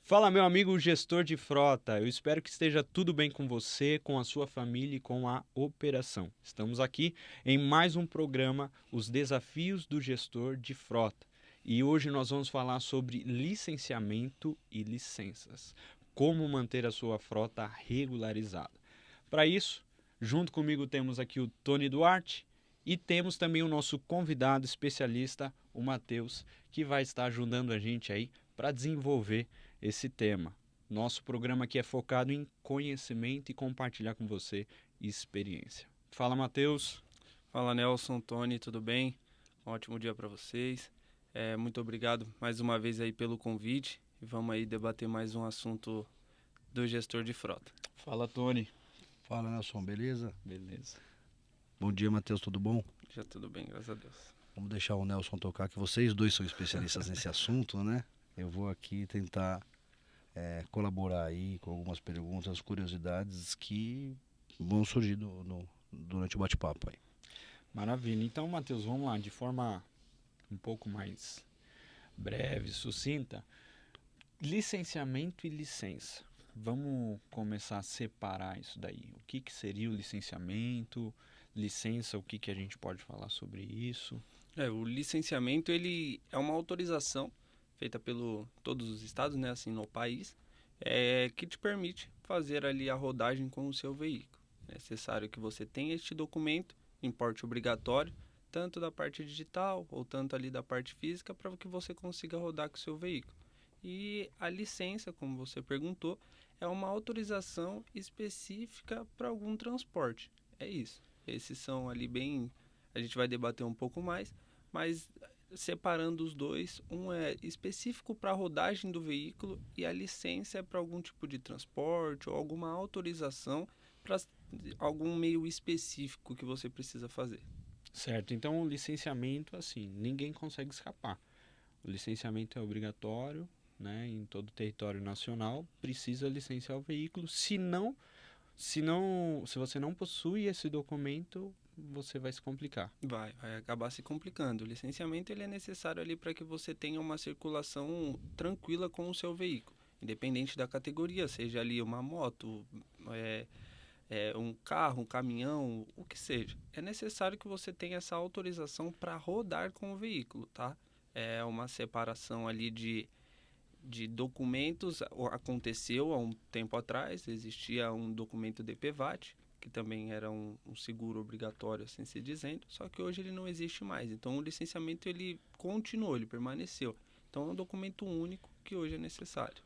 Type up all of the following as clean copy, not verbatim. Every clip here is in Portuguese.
Fala, meu amigo gestor de frota. Eu espero que esteja tudo bem com você, com a sua família e com a operação. Estamos aqui em mais um programa, Os Desafios do Gestor de Frota. E hoje nós vamos falar sobre licenciamento e licenças. Como manter a sua frota regularizada. Para isso, junto comigo temos aqui o Tony Duarte e temos também o nosso convidado especialista, o Matheus, que vai estar ajudando a gente aí para desenvolver esse tema. Nosso programa aqui é focado em conhecimento e compartilhar com você experiência. Fala, Matheus. Fala, Nelson, Tony, tudo bem? Um ótimo dia para vocês. Muito obrigado mais uma vez aí pelo convite e vamos aí debater mais um assunto do gestor de frota. Fala, Tony. Fala, Nelson, beleza? Beleza. Bom dia, Matheus, tudo bom? Já tudo bem, graças a Deus. Vamos deixar o Nelson tocar, que vocês dois são especialistas nesse assunto, né? Eu vou aqui tentar colaborar aí com algumas perguntas, curiosidades que vão surgir durante o bate-papo aí. Maravilha. Então, Matheus, vamos lá, de forma um pouco mais breve, sucinta. Licenciamento e licença. Vamos começar a separar isso daí. O que seria o licenciamento? Licença, o que a gente pode falar sobre isso? O licenciamento ele é uma autorização feita pelo todos os estados, né, assim, no país, que te permite fazer ali a rodagem com o seu veículo. É necessário que você tenha este documento em porte obrigatório, tanto da parte digital ou tanto ali da parte física, para que você consiga rodar com o seu veículo. E a licença, como você perguntou, é uma autorização específica para algum transporte. É isso. Esses são ali bem... A gente vai debater um pouco mais, mas separando os dois, um é específico para a rodagem do veículo e a licença é para algum tipo de transporte ou alguma autorização para algum meio específico que você precisa fazer. Certo, então o licenciamento, assim, ninguém consegue escapar. O licenciamento é obrigatório, né, em todo o território nacional, precisa licenciar o veículo, se você não possui esse documento, você vai se complicar. Vai acabar se complicando. O licenciamento ele é necessário ali para que você tenha uma circulação tranquila com o seu veículo, independente da categoria, seja ali uma moto, um carro, um caminhão, o que seja. É necessário que você tenha essa autorização para rodar com o veículo, tá? É uma separação ali de documentos. Aconteceu há um tempo atrás, existia um documento DPVAT, que também era um seguro obrigatório, assim se dizendo, só que hoje ele não existe mais. Então o licenciamento ele continuou, ele permaneceu. Então é um documento único que hoje é necessário.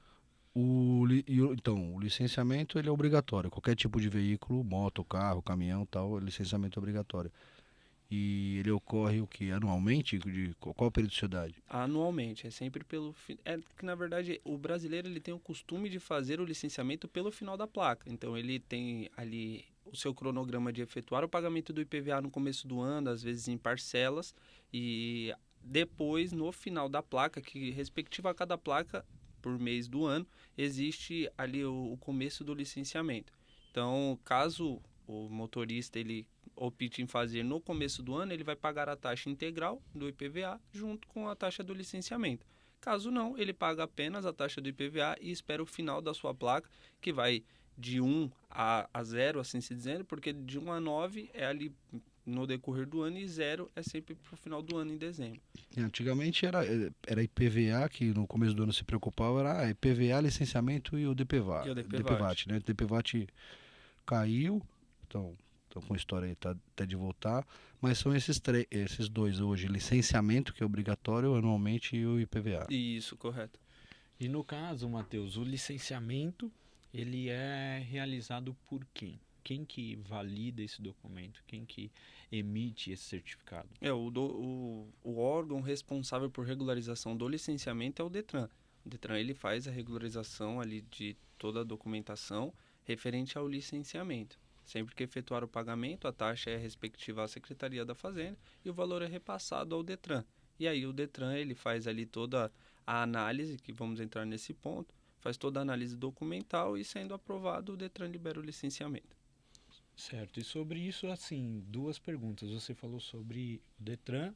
Então, o licenciamento ele é obrigatório. Qualquer tipo de veículo, moto, carro, caminhão, tal, o licenciamento é obrigatório. E ele ocorre o que? Anualmente? De qual a periodicidade? Anualmente, é sempre pelo... É que, na verdade, o brasileiro ele tem o costume de fazer o licenciamento pelo final da placa. Então, ele tem ali o seu cronograma de efetuar o pagamento do IPVA no começo do ano, às vezes em parcelas, e depois, no final da placa, que respectiva a cada placa, por mês do ano, existe ali o começo do licenciamento. Então, caso o motorista ele opte em fazer no começo do ano, ele vai pagar a taxa integral do IPVA junto com a taxa do licenciamento. Caso não, ele paga apenas a taxa do IPVA e espera o final da sua placa, que vai de 1 a 0, assim se dizendo, porque de 1 a 9 é ali no decorrer do ano e 0 é sempre para o final do ano, em dezembro. Antigamente era IPVA, que no começo do ano se preocupava, era IPVA, licenciamento e o DPVAT. E o DPVAT. Né? O DPVAT caiu, então com a história aí até de voltar, mas são esses dois hoje, licenciamento, que é obrigatório anualmente, e o IPVA. Isso, correto. E no caso, Matheus, o licenciamento, ele é realizado por quem? Quem que valida esse documento? Quem que emite esse certificado? O órgão responsável por regularização do licenciamento é o Detran. O Detran ele faz a regularização ali de toda a documentação referente ao licenciamento. Sempre que efetuar o pagamento, a taxa é respectiva à Secretaria da Fazenda e o valor é repassado ao Detran. E aí o Detran ele faz ali toda a análise, que vamos entrar nesse ponto, faz toda a análise documental e, sendo aprovado, o Detran libera o licenciamento. Certo, e sobre isso, assim, duas perguntas. Você falou sobre o Detran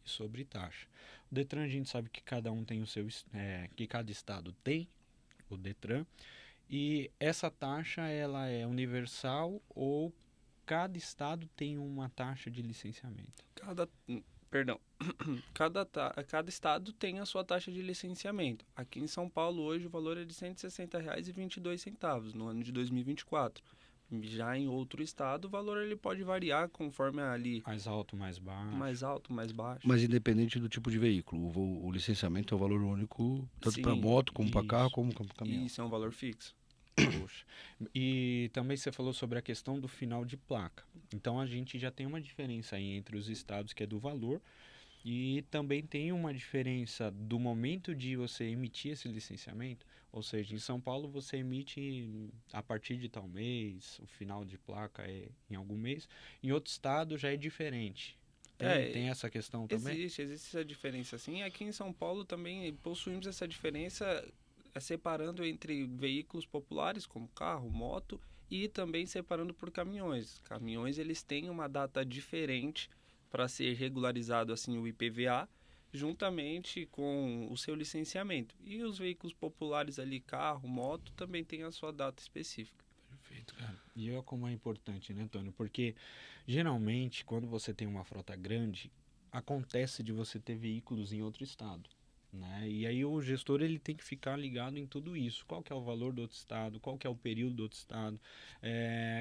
e sobre taxa. O Detran a gente sabe que cada um tem o seu, que cada estado tem o Detran. E essa taxa, ela é universal ou cada estado tem uma taxa de licenciamento? Perdão, cada estado tem a sua taxa de licenciamento. Aqui em São Paulo, hoje, o valor é de R$ 160,22 no ano de 2024. Já em outro estado, o valor ele pode variar conforme ali Mais alto, mais baixo? mais alto, mais baixo. Mas independente do tipo de veículo, o licenciamento é o valor único, tanto para Sim, moto, como para carro, isso. como para caminhão. Isso é um valor fixo. Poxa. E também você falou sobre a questão do final de placa. Então a gente já tem uma diferença aí entre os estados que é do valor e também tem uma diferença do momento de você emitir esse licenciamento. Ou seja, em São Paulo você emite a partir de tal mês, o final de placa é em algum mês. Em outro estado já é diferente. Tem essa questão também? Existe essa diferença sim. Aqui em São Paulo também possuímos essa diferença separando entre veículos populares como carro, moto e também separando por caminhões. Caminhões eles têm uma data diferente para ser regularizado assim o IPVA juntamente com o seu licenciamento. E os veículos populares ali, carro, moto, também tem a sua data específica. Perfeito, cara. E olha como é importante, né, Antônio? Porque geralmente quando você tem uma frota grande, acontece de você ter veículos em outro estado. Né? E aí o gestor ele tem que ficar ligado em tudo isso. Qual que é o valor do outro estado? Qual que é o período do outro estado?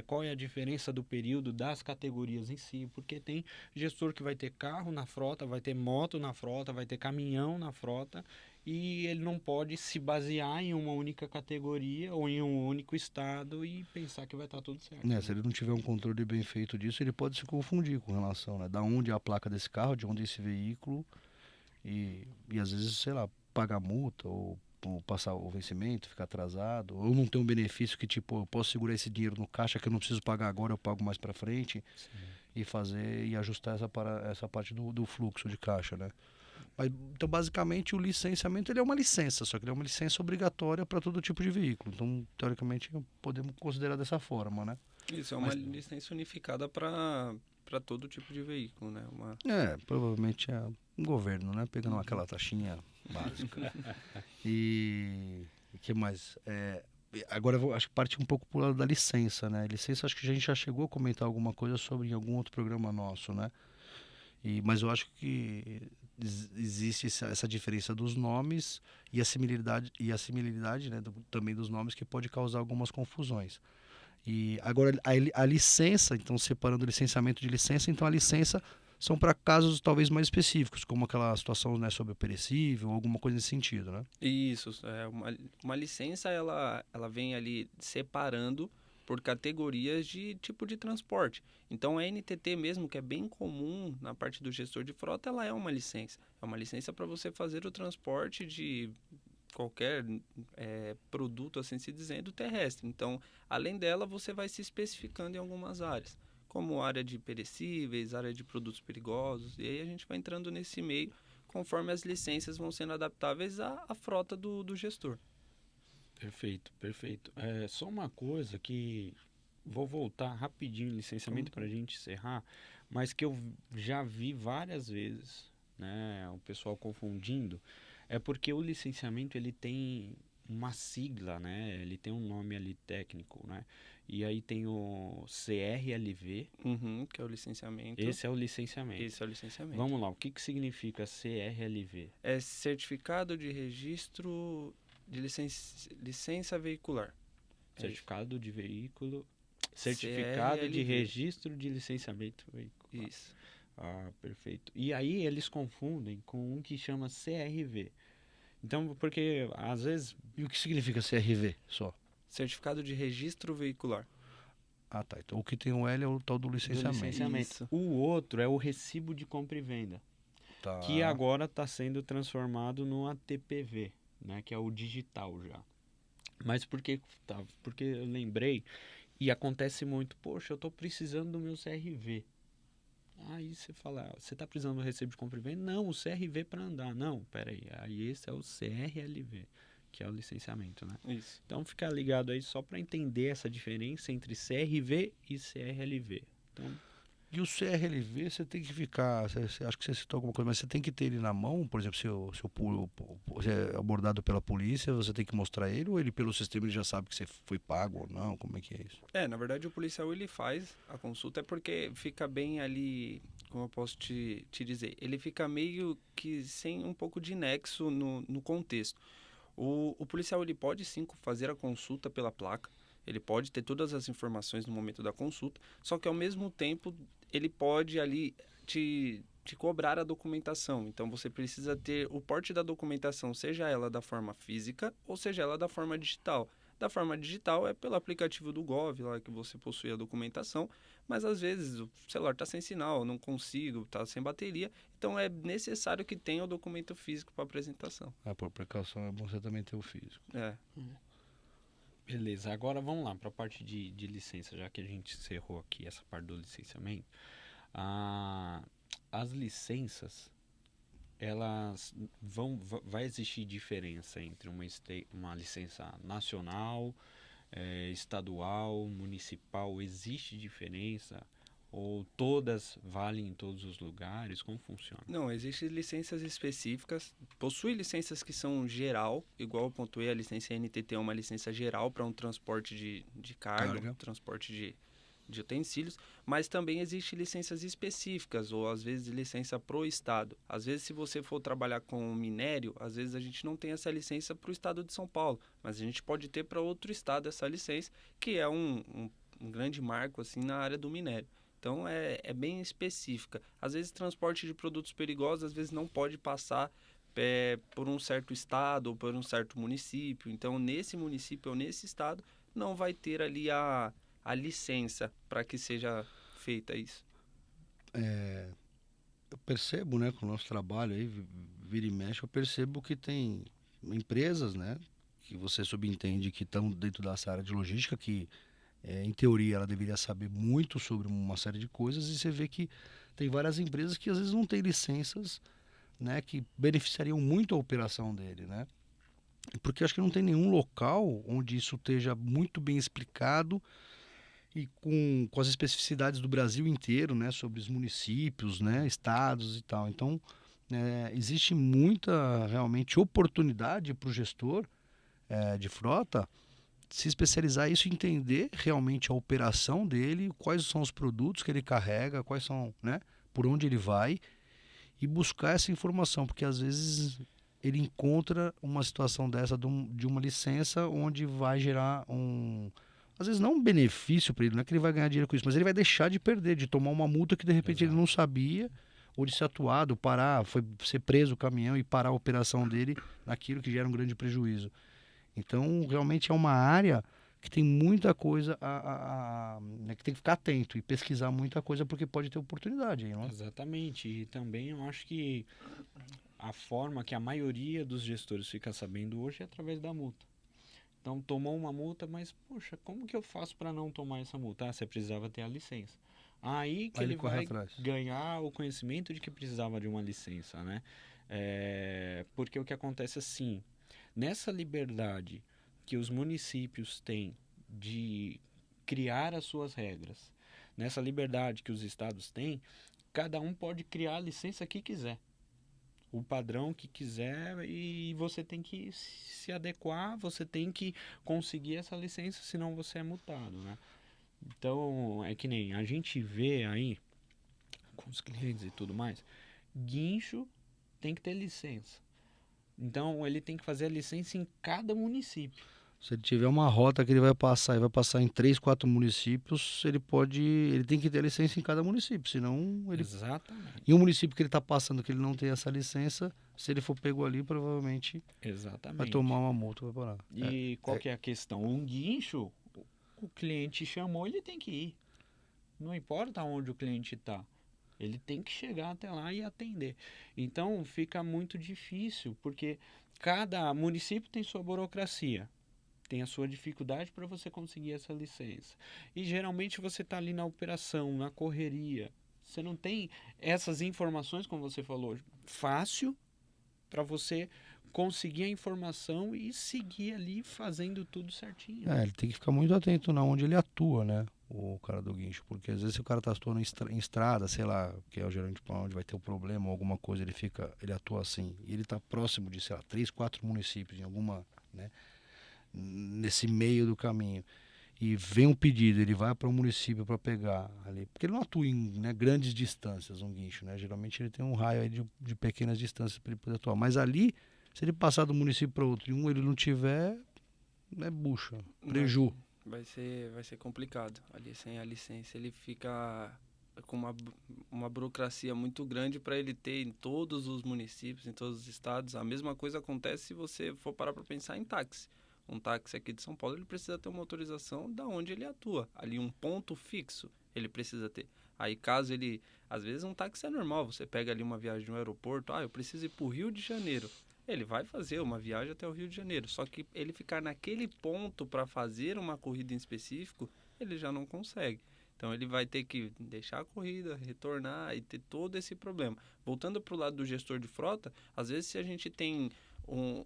Qual é a diferença do período das categorias em si? Porque tem gestor que vai ter carro na frota, vai ter moto na frota, vai ter caminhão na frota e ele não pode se basear em uma única categoria ou em um único estado e pensar que vai estar tudo certo. Se ele não tiver um controle bem feito disso, ele pode se confundir com relação, né? Da onde é a placa desse carro, de onde é esse veículo. E às vezes, sei lá, pagar multa ou passar o vencimento, ficar atrasado, ou não ter um benefício que tipo, eu posso segurar esse dinheiro no caixa que eu não preciso pagar agora, eu pago mais para frente. Sim. E fazer e ajustar essa parte do fluxo de caixa, né? Mas, então, basicamente, o licenciamento ele é uma licença, só que ele é uma licença obrigatória para todo tipo de veículo. Então, teoricamente, podemos considerar dessa forma, né? Isso é uma licença unificada para todo tipo de veículo, né? Provavelmente é um governo, né? Pegando aquela taxinha básica. E o que mais? Agora acho que parte um pouco pro lado da licença, né? Licença, acho que a gente já chegou a comentar alguma coisa sobre em algum outro programa nosso, né? Mas eu acho que existe essa diferença dos nomes e a similaridade, né, também dos nomes, que pode causar algumas confusões. E agora a licença, então separando o licenciamento de licença, então a licença são para casos talvez mais específicos, como aquela situação, né, sobre o perecível, alguma coisa nesse sentido, né? Isso, uma licença ela vem ali separando por categorias de tipo de transporte. Então a NTT mesmo, que é bem comum na parte do gestor de frota, ela é uma licença. É uma licença para você fazer o transporte de qualquer produto, assim se dizendo, terrestre. Então, além dela, você vai se especificando em algumas áreas, como área de perecíveis, área de produtos perigosos, e aí a gente vai entrando nesse meio conforme as licenças vão sendo adaptáveis à frota do gestor. Perfeito, perfeito. Só uma coisa que vou voltar rapidinho no licenciamento para a gente encerrar, mas que eu já vi várias vezes, né, o pessoal confundindo, é porque o licenciamento ele tem uma sigla, né? Ele tem um nome ali técnico, né? E aí tem o CRLV. Que é o licenciamento. Esse é o licenciamento. Esse é o licenciamento. Vamos lá, o que significa CRLV? É Certificado de Registro de Licença Veicular. Certificado de veículo... Certificado CRLV. de Registro de Licenciamento Veicular. Isso. Ah, perfeito. E aí eles confundem com um que chama CRV. Então, porque às vezes... E o que significa CRV só? Certificado de Registro Veicular. Ah, tá. Então o que tem o L é o tal do licenciamento. Isso. O outro é o Recibo de Compra e Venda. Tá. Que agora está sendo transformado no ATPV, né? Que é o digital já. Mas por que? Tá, porque eu lembrei, e acontece muito, poxa, eu estou precisando do meu CRV. Aí você fala, você está precisando do recibo de compra e venda? Não, o CRV para andar. Não, peraí. Aí esse é o CRLV, que é o licenciamento, né? Isso. Então fica ligado aí só para entender essa diferença entre CRV e CRLV. Então, E o CRLV, você tem que ficar, acho que você citou alguma coisa, mas você tem que ter ele na mão, por exemplo, se é abordado pela polícia, você tem que mostrar ele, ou ele pelo sistema ele já sabe que você foi pago ou não, como é que é isso? Na verdade o policial ele faz a consulta, é porque fica bem ali, como eu posso te dizer, ele fica meio que sem um pouco de nexo no contexto. O policial ele pode sim fazer a consulta pela placa, ele pode ter todas as informações no momento da consulta, só que ao mesmo tempo ele pode ali te cobrar a documentação. Então você precisa ter o porte da documentação, seja ela da forma física ou seja ela da forma digital. Da forma digital é pelo aplicativo do Gov, lá que você possui a documentação, mas às vezes o celular está sem sinal, não consigo, está sem bateria, então é necessário que tenha o documento físico para apresentação. Por precaução é bom você também ter o físico. Beleza, agora vamos lá para a parte de licença, já que a gente encerrou aqui essa parte do licenciamento. As licenças, elas vai existir diferença entre uma licença nacional, estadual, municipal? Existe diferença? Ou todas valem em todos os lugares? Como funciona? Não, existem licenças específicas. Possui licenças que são geral, igual eu pontuei, a licença NTT é uma licença geral para um transporte de carga, transporte de utensílios, mas também existem licenças específicas, ou às vezes licença pro estado. Às vezes, se você for trabalhar com minério, às vezes a gente não tem essa licença para o estado de São Paulo, mas a gente pode ter para outro estado essa licença, que é um grande marco assim na área do minério. Então é bem específica. Às vezes transporte de produtos perigosos, às vezes não pode passar por um certo estado ou por um certo município. Então nesse município ou nesse estado não vai ter ali a licença para que seja feita isso. Eu percebo, né, com o nosso trabalho aí, vira e mexe, eu percebo que tem empresas, né, que você subentende que estão dentro dessa área de logística, que em teoria ela deveria saber muito sobre uma série de coisas, e você vê que tem várias empresas que às vezes não têm licenças, né, que beneficiariam muito a operação dele, né? Porque acho que não tem nenhum local onde isso esteja muito bem explicado e com as especificidades do Brasil inteiro, né, sobre os municípios, né, estados e tal. Então, existe muita realmente oportunidade para o gestor de frota se especializar nisso, entender realmente a operação dele, quais são os produtos que ele carrega, quais são, né, por onde ele vai, e buscar essa informação, porque às vezes ele encontra uma situação dessa de uma licença onde vai gerar às vezes não um benefício para ele, não é que ele vai ganhar dinheiro com isso, mas ele vai deixar de perder, de tomar uma multa que de repente ele não sabia, ou de ser atuado, ser preso o caminhão e parar a operação dele naquilo que gera um grande prejuízo. Então, realmente é uma área que tem muita coisa né, que tem que ficar atento e pesquisar muita coisa, porque pode ter oportunidade aí, não é? Exatamente. E também eu acho que a forma que a maioria dos gestores fica sabendo hoje é através da multa. Então, tomou uma multa, mas, poxa, como que eu faço para não tomar essa multa? Você precisava ter a licença. Aí que ele vai ganhar o conhecimento de que precisava de uma licença, né? Porque o que acontece assim, nessa liberdade que os municípios têm de criar as suas regras, nessa liberdade que os estados têm, cada um pode criar a licença que quiser, o padrão que quiser, e você tem que se adequar, você tem que conseguir essa licença, senão você é multado, né? Então, é que nem a gente vê aí, com os clientes e tudo mais, guincho tem que ter licença. Então, ele tem que fazer a licença em cada município. Se ele tiver uma rota que ele vai passar e vai passar em 3, 4 municípios, ele tem que ter a licença em cada município, senão ele... Exatamente. E um município que ele está passando que ele não tem essa licença, se ele for pego ali, provavelmente vai tomar uma multa, vai parar. E qual que é a questão? Um guincho, o cliente chamou, ele tem que ir. Não importa onde o cliente está. Ele tem que chegar até lá e atender. Então, fica muito difícil, porque cada município tem sua burocracia, tem a sua dificuldade para você conseguir essa licença. E, geralmente, você está ali na operação, na correria. Você não tem essas informações, como você falou, fácil para você conseguir a informação e seguir ali fazendo tudo certinho. Ele tem que ficar muito atento na onde ele atua, né? o cara do guincho, porque às vezes se o cara tá atuando em estrada, sei lá, que é o gerente para onde vai ter o problema ou alguma coisa, ele atua assim, e ele tá próximo de, sei lá, 3, 4 municípios em alguma, né, nesse meio do caminho, e vem um pedido, ele vai para um município para pegar ali, porque ele não atua em, né, grandes distâncias, um guincho, né, geralmente ele tem um raio aí de pequenas distâncias para ele poder atuar, mas ali, se ele passar do município para outro e ele não tiver, é bucha, preju. Vai ser complicado. Ali sem a licença, ele fica com uma burocracia muito grande para ele ter em todos os municípios, em todos os estados. A mesma coisa acontece se você for parar para pensar em táxi. Um táxi aqui de São Paulo, ele precisa ter uma autorização da onde ele atua. Ali um ponto fixo, ele precisa ter. Aí caso ele, às vezes um táxi é normal, você pega ali uma viagem no aeroporto, eu preciso ir para o Rio de Janeiro. Ele vai fazer uma viagem até o Rio de Janeiro, só que ele ficar naquele ponto para fazer uma corrida em específico, ele já não consegue. Então ele vai ter que deixar a corrida, retornar e ter todo esse problema. Voltando para o lado do gestor de frota, às vezes se a gente tem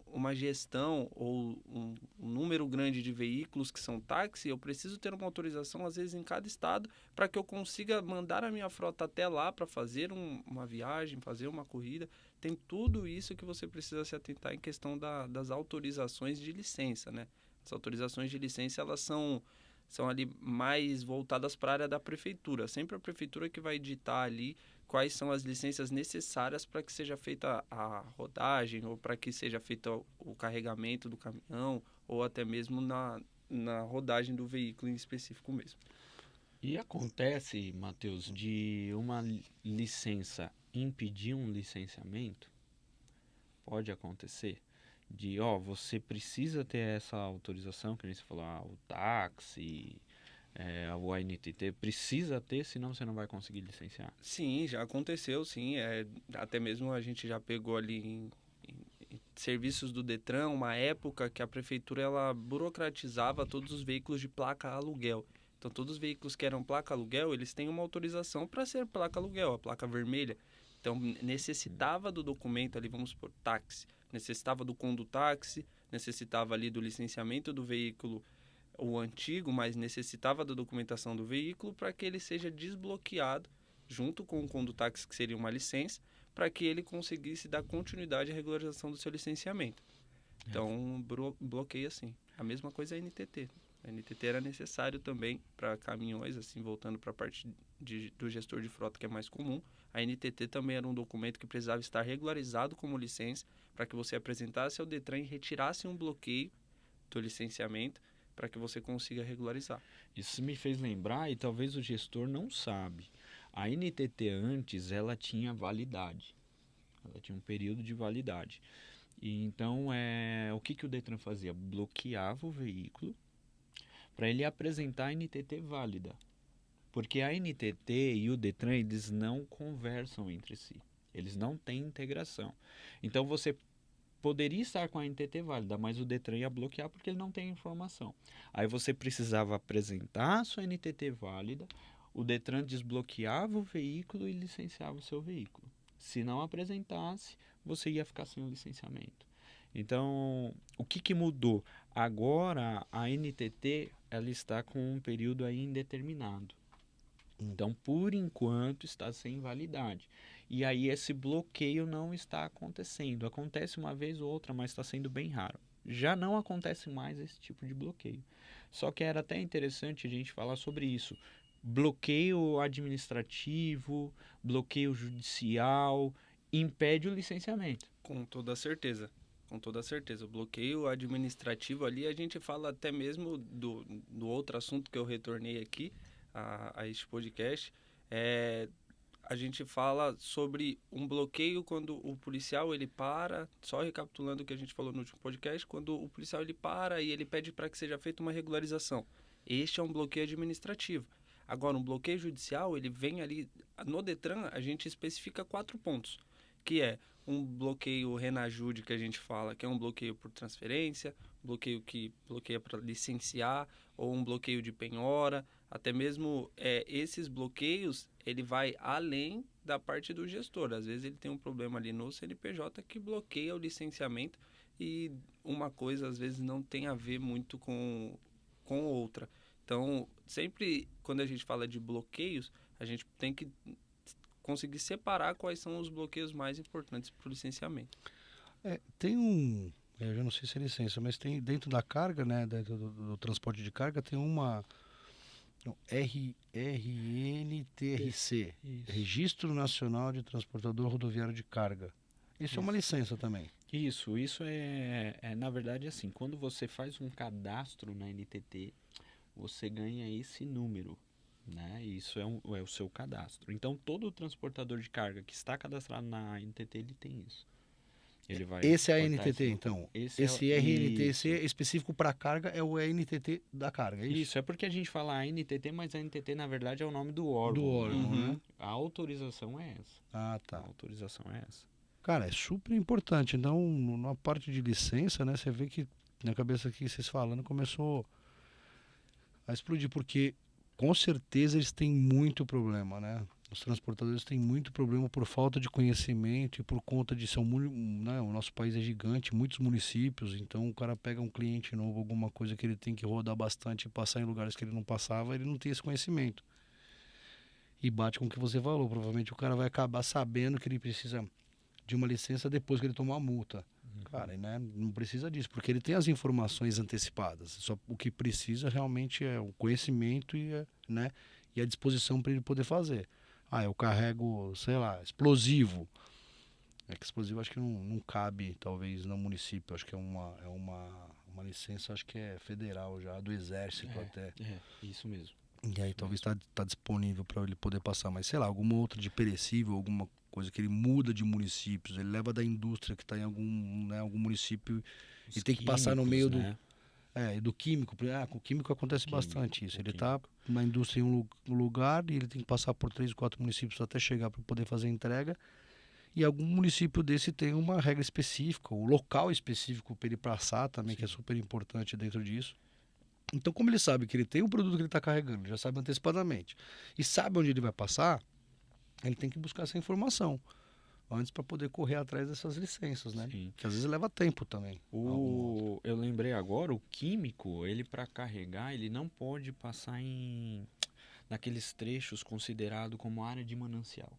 uma gestão ou um número grande de veículos que são táxi, eu preciso ter uma autorização, às vezes, em cada estado, para que eu consiga mandar a minha frota até lá para fazer uma viagem, fazer uma corrida. Tem tudo isso que você precisa se atentar em questão das autorizações de licença, né? As autorizações de licença, elas são ali mais voltadas para a área da prefeitura. Sempre a prefeitura que vai editar ali quais são as licenças necessárias para que seja feita a rodagem ou para que seja feito o carregamento do caminhão ou até mesmo na rodagem do veículo em específico mesmo. E acontece, Matheus, de uma licença impedir um licenciamento? Pode acontecer de, você precisa ter essa autorização, que nem você falou, o táxi, o ANTT, precisa ter, senão você não vai conseguir licenciar. Sim, já aconteceu, sim. Até mesmo a gente já pegou ali em serviços do Detran, uma época que a prefeitura ela burocratizava todos os veículos de placa aluguel. Então, todos os veículos que eram placa aluguel, eles têm uma autorização para ser placa aluguel, a placa vermelha. Então, necessitava do documento ali, vamos supor, táxi. Necessitava do condutáxi, necessitava ali do licenciamento do veículo, o antigo, mas necessitava da documentação do veículo para que ele seja desbloqueado junto com o condutáxi, que seria uma licença, para que ele conseguisse dar continuidade à regularização do seu licenciamento. Então, bloqueia sim. A mesma coisa é a NTT. A NTT era necessário também para caminhões, assim, voltando para a parte do gestor de frota, que é mais comum. A NTT também era um documento que precisava estar regularizado como licença para que você apresentasse ao Detran e retirasse um bloqueio do licenciamento para que você consiga regularizar. Isso me fez lembrar, e talvez o gestor não sabe, a NTT antes ela tinha validade, ela tinha um período de validade. E então o que o Detran fazia? Bloqueava o veículo para ele apresentar a NTT válida. Porque a NTT e o Detran, eles não conversam entre si. Eles não têm integração. Então você poderia estar com a NTT válida, mas o Detran ia bloquear porque ele não tem informação. Aí você precisava apresentar a sua NTT válida, o Detran desbloqueava o veículo e licenciava o seu veículo. Se não apresentasse, você ia ficar sem o licenciamento. Então, o que mudou? Agora, a NTT ela está com um período aí indeterminado. Então, por enquanto, está sem validade. E aí, esse bloqueio não está acontecendo. Acontece uma vez ou outra, mas está sendo bem raro. Já não acontece mais esse tipo de bloqueio. Só que era até interessante a gente falar sobre isso. Bloqueio administrativo, bloqueio judicial, impede o licenciamento. Com toda certeza. Com toda certeza. O bloqueio administrativo ali, a gente fala até mesmo do outro assunto que eu retornei aqui a este podcast. A gente fala sobre um bloqueio quando o policial ele para, só recapitulando o que a gente falou no último podcast, quando o policial ele para e ele pede para que seja feita uma regularização. Este é um bloqueio administrativo. Agora, um bloqueio judicial, ele vem ali, no Detran, a gente especifica 4 pontos, que é um bloqueio Renajude, que a gente fala, que é um bloqueio por transferência, bloqueio que bloqueia para licenciar, ou um bloqueio de penhora, até mesmo esses bloqueios, ele vai além da parte do gestor. Às vezes ele tem um problema ali no CNPJ que bloqueia o licenciamento e uma coisa às vezes não tem a ver muito com outra. Então, sempre quando a gente fala de bloqueios, a gente tem que conseguir separar quais são os bloqueios mais importantes para o licenciamento. Tem eu já não sei se é licença, mas tem dentro da carga, né, dentro do transporte de carga, tem uma RNTRC, Isso. Registro Nacional de Transportador Rodoviário de Carga. Isso é uma licença também. Isso na verdade assim, quando você faz um cadastro na NTT, você ganha esse número, né? Isso é o seu cadastro. Então todo transportador de carga que está cadastrado na NTT, ele tem isso. Ele vai Esse é a cortar NTT, esse- então. Esse Esse é, RNTC isso. específico para carga é o NTT da carga, é isso? Isso, é porque a gente fala ANTT, mas a NTT na verdade é o nome do órgão. Do órgão, né? né? A autorização é essa. Ah, A tá. autorização é essa. Cara, é super importante. Então, na parte de licença, né, você vê que na cabeça aqui, vocês falando, começou a explodir, porque com certeza eles têm muito problema, né? Os transportadores têm muito problema por falta de conhecimento e por conta de né, o nosso país é gigante, muitos municípios, então o cara pega um cliente novo, alguma coisa que ele tem que rodar bastante e passar em lugares que ele não passava, ele não tem esse conhecimento. E bate com o que você falou, provavelmente o cara vai acabar sabendo que ele precisa de uma licença depois que ele tomou a multa. Cara, né, não precisa disso, porque ele tem as informações antecipadas. Só o que precisa realmente é o conhecimento né, e a disposição para ele poder fazer. Ah, eu carrego, sei lá, explosivo. É que explosivo acho que não cabe, talvez, no município. Acho que é uma licença, acho que é federal já, do Exército até. Isso mesmo. E aí talvez tá disponível para ele poder passar. Mas sei lá, alguma outra de perecível, alguma coisa que ele muda de municípios, ele leva da indústria que está em algum município e tem que passar no meio né? do químico. Com o químico acontece bastante isso. o Ele está na indústria em um lugar e ele tem que passar por 3, 4 municípios até chegar para poder fazer a entrega. E algum município desse tem uma regra específica, o local específico para ele passar também, que é super importante dentro disso. Então, como ele sabe que ele tem um produto que ele está carregando, já sabe antecipadamente, e sabe onde ele vai passar, ele tem que buscar essa informação antes para poder correr atrás dessas licenças, né? Sim. Que às vezes leva tempo também. Eu lembrei agora, o químico, ele para carregar, ele não pode passar naqueles trechos considerados como área de manancial,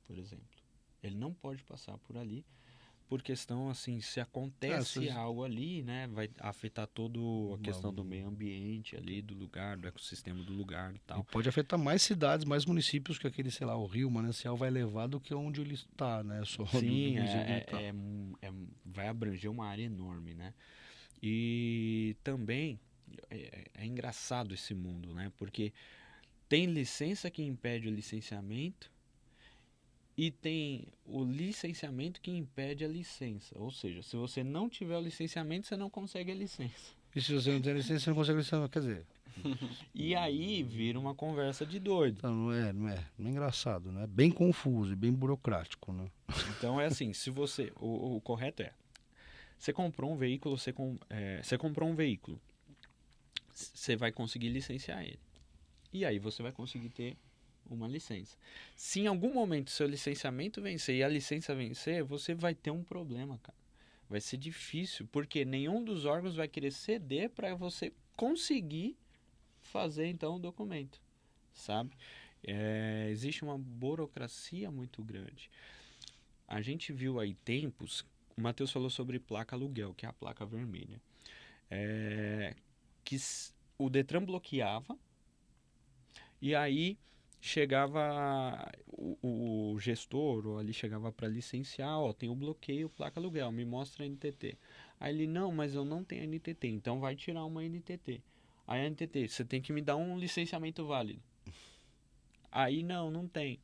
por exemplo. Ele não pode passar por ali, por questão assim, se acontece algo ali, né, vai afetar toda a questão do meio ambiente ali, do lugar, do ecossistema do lugar e tal. E pode afetar mais cidades, mais municípios que aquele, sei lá, o rio, o manancial vai levar do que onde ele está, né? Sim, vai abranger uma área enorme, né? E também é engraçado esse mundo, né? Porque tem licença que impede o licenciamento e tem o licenciamento que impede a licença. Ou seja, se você não tiver o licenciamento, você não consegue a licença. E se você não tem licença, você não consegue licença, quer dizer... E aí vira uma conversa de doido. Então, não é engraçado, né? É bem confuso e bem burocrático, né? Então é assim, se você... O correto é... Você comprou um veículo, você vai conseguir licenciar ele. E aí você vai conseguir ter uma licença. Se em algum momento seu licenciamento vencer e a licença vencer, você vai ter um problema, cara. Vai ser difícil, porque nenhum dos órgãos vai querer ceder para você conseguir fazer então o documento, sabe? Existe uma burocracia muito grande. A gente viu aí tempos, o Matheus falou sobre placa aluguel, que é a placa vermelha, que o Detran bloqueava e aí chegava o gestor, ou ali chegava para licenciar, tem o bloqueio, placa aluguel, me mostra a NTT. Aí ele, não, mas eu não tenho NTT, então vai tirar uma NTT. Aí a NTT, você tem que me dar um licenciamento válido. Aí não tem.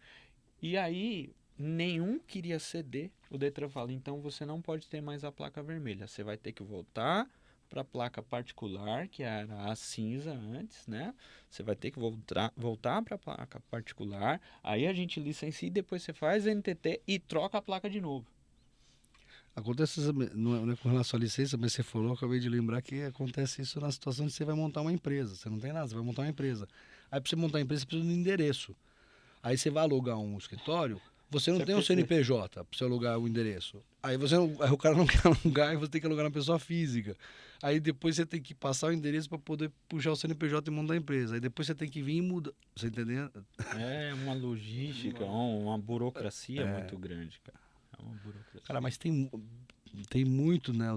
E aí nenhum queria ceder. O Detran fala, então você não pode ter mais a placa vermelha, você vai ter que voltar para a placa particular, que era a cinza antes, né? Você vai ter que voltar para a placa particular, aí a gente licencia e depois você faz a NTT e troca a placa de novo. Acontece, não é com relação à licença, mas você falou, eu acabei de lembrar que acontece isso na situação de você vai montar uma empresa. Você não tem nada, você vai montar uma empresa. Aí para você montar uma empresa, você precisa de um endereço. Aí você vai alugar um escritório, você não tem um CNPJ para você alugar o endereço. Aí o cara não quer alugar e você tem que alugar na pessoa física. Aí depois você tem que passar o endereço para poder puxar o CNPJ e mandar a empresa. Aí depois você tem que vir e mudar. Você entendeu? É uma logística, uma burocracia muito grande, cara. É uma burocracia. Cara, mas tem muito, né?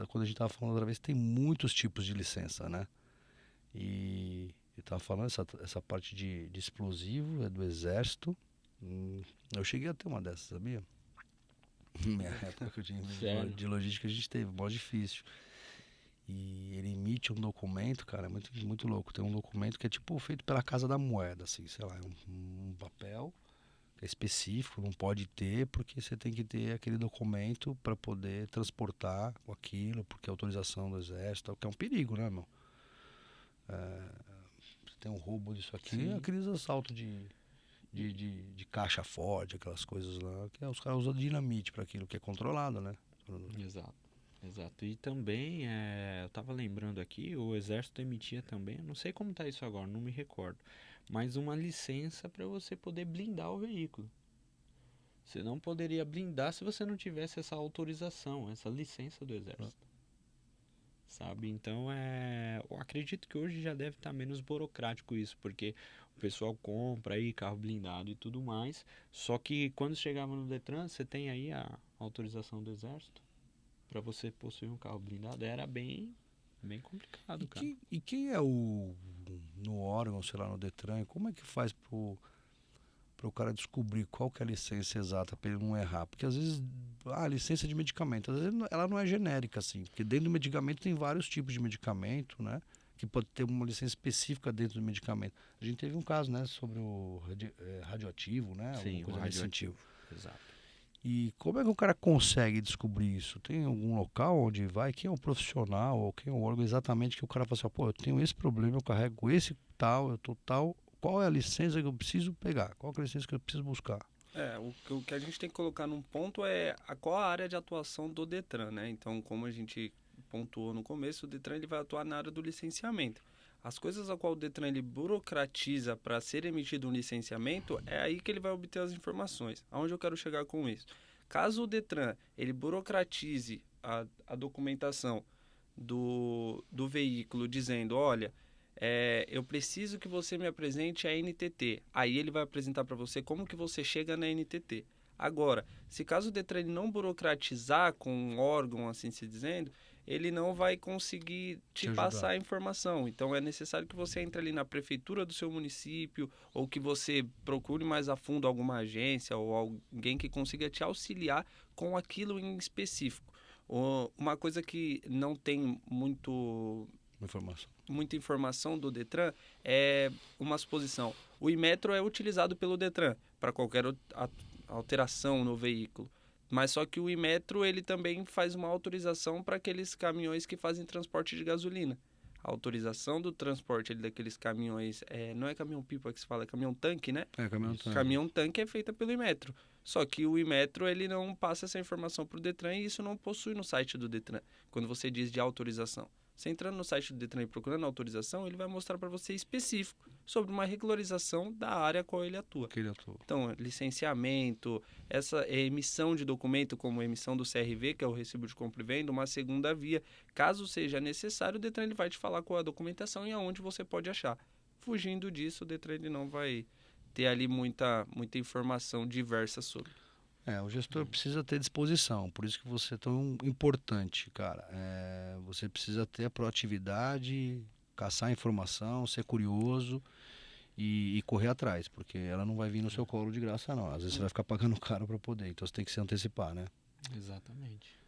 Quando a gente tava falando outra vez, tem muitos tipos de licença, né? E eu tava falando essa parte de explosivo, é do exército. Eu cheguei a ter uma dessas, sabia? Minha época que eu tinha Sério? de logística, a gente teve, mó difícil. E ele emite um documento, cara, é muito, muito louco. Tem um documento que é tipo feito pela Casa da Moeda, assim, sei lá, um papel que é específico, não pode ter, porque você tem que ter aquele documento para poder transportar aquilo, porque é autorização do exército, que é um perigo, né, meu? Você tem um roubo disso aqui, Sim. aqueles assaltos de caixa forte, aquelas coisas lá, que os caras usam dinamite para aquilo que é controlado, né? Exato. Exato. E também, eu tava lembrando aqui, o Exército emitia também, não sei como tá isso agora, não me recordo, mas uma licença para você poder blindar o veículo. Você não poderia blindar se você não tivesse essa autorização, essa licença do Exército. Sabe? Então, eu acredito que hoje já deve estar menos burocrático isso, porque o pessoal compra aí carro blindado e tudo mais, só que quando chegava no Detran, você tem aí a autorização do Exército para você possuir um carro blindado, era bem complicado, cara. E quem é no órgão, sei lá, no Detran, como é que faz pro cara descobrir qual que é a licença exata para ele não errar? Porque às vezes a licença de medicamento, às vezes ela não é genérica assim, porque dentro do medicamento tem vários tipos de medicamento, né? Que pode ter uma licença específica dentro do medicamento. A gente teve um caso, né, sobre o radioativo, né? Sim, Alguma coisa o nesse radioativo. sentido. Exato. E como é que o cara consegue descobrir isso? Tem algum local onde vai? Quem é o profissional ou quem é o órgão exatamente que o cara fala assim, pô, eu tenho esse problema, eu carrego esse tal, eu tô tal. Qual é a licença que eu preciso pegar? Qual é a licença que eu preciso buscar? O que a gente tem que colocar num ponto é qual a área de atuação do Detran, né? Então, como a gente pontuou no começo, o Detran ele vai atuar na área do licenciamento. As coisas a qual o Detran ele burocratiza para ser emitido um licenciamento, é aí que ele vai obter as informações. Aonde eu quero chegar com isso? Caso o Detran ele burocratize a documentação do veículo dizendo, olha, eu preciso que você me apresente a NTT. Aí ele vai apresentar para você como que você chega na NTT. Agora, se caso o Detran ele não burocratizar com um órgão, assim se dizendo, ele não vai conseguir te passar a informação. Então é necessário que você entre ali na prefeitura do seu município ou que você procure mais a fundo alguma agência ou alguém que consiga te auxiliar com aquilo em específico. Uma coisa que não tem muita informação do Detran é uma suposição. O Imetro é utilizado pelo Detran para qualquer alteração no veículo. Mas só que o Imetro ele também faz uma autorização para aqueles caminhões que fazem transporte de gasolina. A autorização do transporte daqueles caminhões, não é caminhão-pipa que se fala, é caminhão-tanque, né? É, caminhão-tanque. Caminhão-tanque é feita pelo Imetro. Só que o Imetro ele não passa essa informação para o Detran e isso não possui no site do Detran, quando você diz de autorização. Você entrando no site do Detran e procurando autorização, ele vai mostrar para você específico sobre uma regularização da área a qual ele atua. Então, licenciamento, essa emissão de documento, como a emissão do CRV, que é o recibo de compra e venda, uma segunda via. Caso seja necessário, o Detran ele vai te falar qual a documentação e aonde você pode achar. Fugindo disso, o Detran ele não vai ter ali muita informação diversa sobre. O gestor precisa ter disposição, por isso que você é tão importante, cara. Você precisa ter a proatividade, caçar informação, ser curioso e correr atrás, porque ela não vai vir no seu colo de graça, não. Às vezes você vai ficar pagando caro para poder, então você tem que se antecipar, né? Exatamente.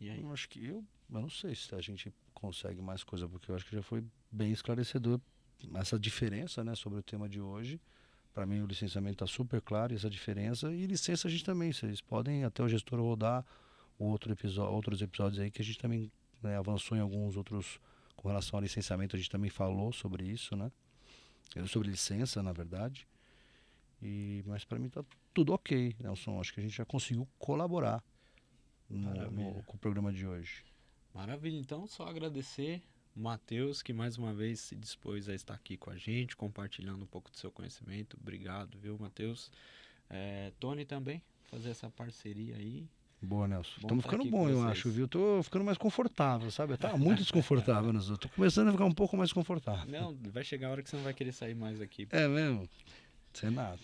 E aí? Eu não sei se a gente consegue mais coisa, porque eu acho que já foi bem esclarecedor essa diferença, né, sobre o tema de hoje. Para mim o licenciamento está super claro, essa diferença. E licença a gente também, vocês podem até o gestor rodar outros episódios aí que a gente também, né, avançou em alguns outros com relação ao licenciamento, a gente também falou sobre isso, né? Sobre licença, na verdade. Mas para mim tá tudo ok, Nelson. Acho que a gente já conseguiu colaborar com o programa de hoje. Maravilha, então só agradecer o Matheus, que mais uma vez se dispôs a estar aqui com a gente, compartilhando um pouco do seu conhecimento. Obrigado, viu, Matheus? Tony também, fazer essa parceria aí. Boa, Nelson. Bom Estamos tá ficando aqui bom, com eu vocês. acho, viu? Tô ficando mais confortável, sabe? Eu tava muito desconfortável nos outros. Tô começando a ficar um pouco mais confortável. Não, vai chegar a hora que você não vai querer sair mais aqui. É mesmo? Sem nada.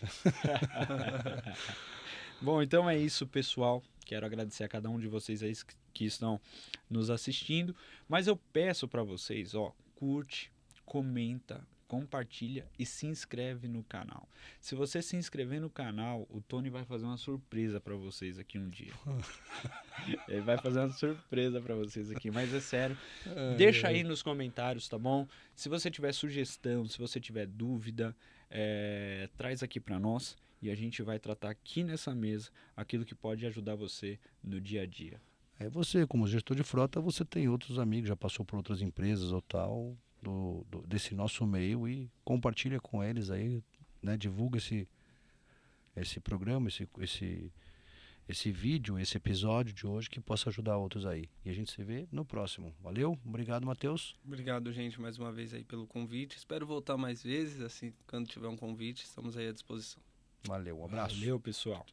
Bom, então é isso, pessoal. Quero agradecer a cada um de vocês aí que estão nos assistindo. Mas eu peço para vocês, ó, curte, comenta, compartilha e se inscreve no canal. Se você se inscrever no canal, o Tony vai fazer uma surpresa para vocês aqui um dia. Ele vai fazer uma surpresa para vocês aqui, mas é sério. Deixa aí nos comentários, tá bom? Se você tiver sugestão, se você tiver dúvida, traz aqui para nós e a gente vai tratar aqui nessa mesa aquilo que pode ajudar você no dia a dia. Aí você, como gestor de frota, você tem outros amigos, já passou por outras empresas ou tal, desse nosso meio e compartilha com eles aí, né? Divulga esse programa, esse vídeo, esse episódio de hoje que possa ajudar outros aí. E a gente se vê no próximo. Valeu? Obrigado, Matheus. Obrigado, gente, mais uma vez aí pelo convite. Espero voltar mais vezes, assim, quando tiver um convite, estamos aí à disposição. Valeu, um abraço. Valeu, pessoal.